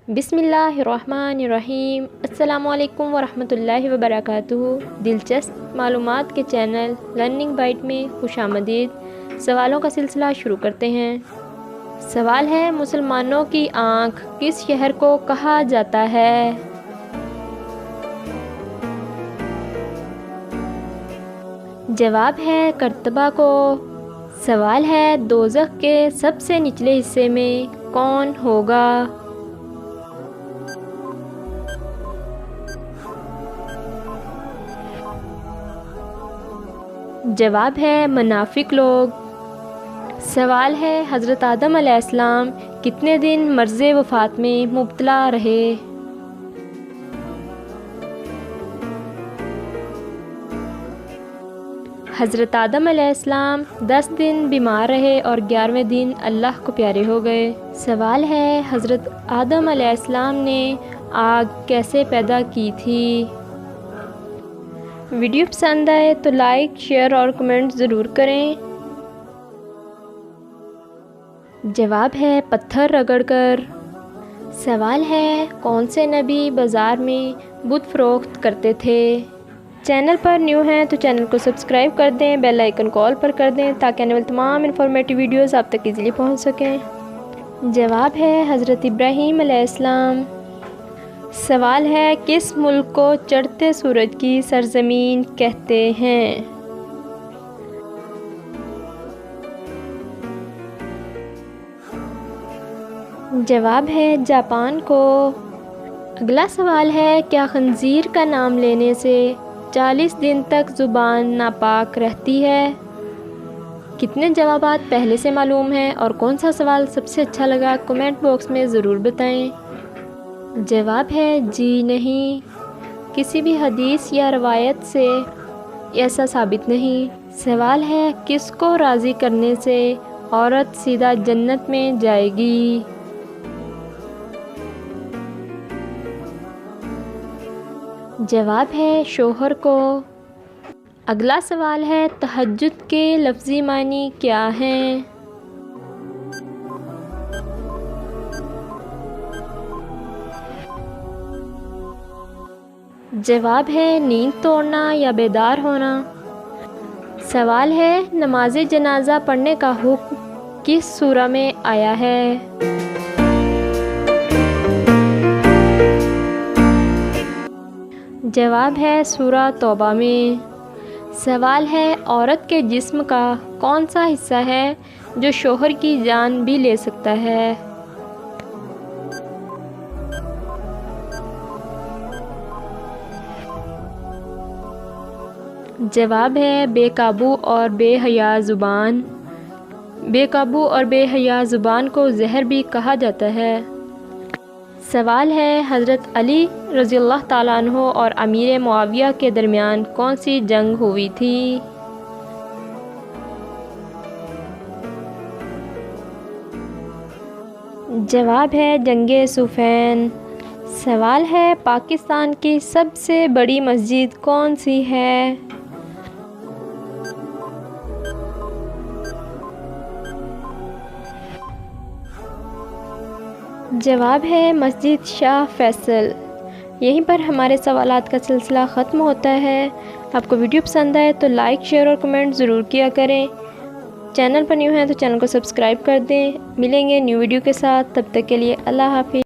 بسم اللہ الرحمن الرحیم۔ السلام علیکم ورحمۃ اللہ وبرکاتہ۔ دلچسپ معلومات کے چینل لرننگ بائٹ میں خوش آمدید۔ سوالوں کا سلسلہ شروع کرتے ہیں۔ سوال ہے، مسلمانوں کی آنکھ کس شہر کو کہا جاتا ہے؟ جواب ہے کرتبہ کو۔ سوال ہے، دوزخ کے سب سے نچلے حصے میں کون ہوگا؟ جواب ہے منافق لوگ۔ سوال ہے، حضرت آدم علیہ السلام کتنے دن مرض وفات میں مبتلا رہے؟ حضرت آدم علیہ السلام 10 دن بیمار رہے اور 11ویں دن اللہ کو پیارے ہو گئے۔ سوال ہے، حضرت آدم علیہ السلام نے آگ کیسے پیدا کی تھی؟ ویڈیو پسند آئے تو لائک، شیئر اور کمنٹ ضرور کریں۔ جواب ہے پتھر رگڑ کر۔ سوال ہے، کون سے نبی بازار میں بت فروخت کرتے تھے؟ چینل پر نیو ہیں تو چینل کو سبسکرائب کر دیں، بیل آئیکن کو آل پر کر دیں تاکہ آنے والی تمام انفارمیٹیو ویڈیوز آپ تک ایزیلی پہنچ سکیں۔ جواب ہے حضرت ابراہیم علیہ السلام۔ سوال ہے، کس ملک کو چڑھتے سورج کی سرزمین کہتے ہیں؟ جواب ہے جاپان کو۔ اگلا سوال ہے، کیا خنزیر کا نام لینے سے 40 دن تک زبان ناپاک رہتی ہے؟ کتنے جوابات پہلے سے معلوم ہیں اور کون سا سوال سب سے اچھا لگا کمنٹ باکس میں ضرور بتائیں۔ جواب ہے جی نہیں، کسی بھی حدیث یا روایت سے ایسا ثابت نہیں۔ سوال ہے، کس کو راضی کرنے سے عورت سیدھا جنت میں جائے گی؟ جواب ہے شوہر کو۔ اگلا سوال ہے، تہجد کے لفظی معنی کیا ہیں؟ جواب ہے نیند توڑنا یا بیدار ہونا۔ سوال ہے، نماز جنازہ پڑھنے کا حکم کس سورہ میں آیا ہے؟ جواب ہے سورہ توبہ میں۔ سوال ہے، عورت کے جسم کا کون سا حصہ ہے جو شوہر کی جان بھی لے سکتا ہے؟ جواب ہے بے قابو اور بے حیا زبان۔ بے قابو اور بے حیا زبان کو زہر بھی کہا جاتا ہے۔ سوال ہے، حضرت علی رضی اللہ تعالیٰ عنہ اور امیر معاویہ کے درمیان کون سی جنگ ہوئی تھی؟ جواب ہے جنگ صفین۔ سوال ہے، پاکستان کی سب سے بڑی مسجد کون سی ہے؟ جواب ہے مسجد شاہ فیصل۔ یہیں پر ہمارے سوالات کا سلسلہ ختم ہوتا ہے۔ آپ کو ویڈیو پسند آئے تو لائک، شیئر اور کمنٹ ضرور کیا کریں۔ چینل پر نیو ہیں تو چینل کو سبسکرائب کر دیں۔ ملیں گے نیو ویڈیو کے ساتھ، تب تک کے لیے اللہ حافظ۔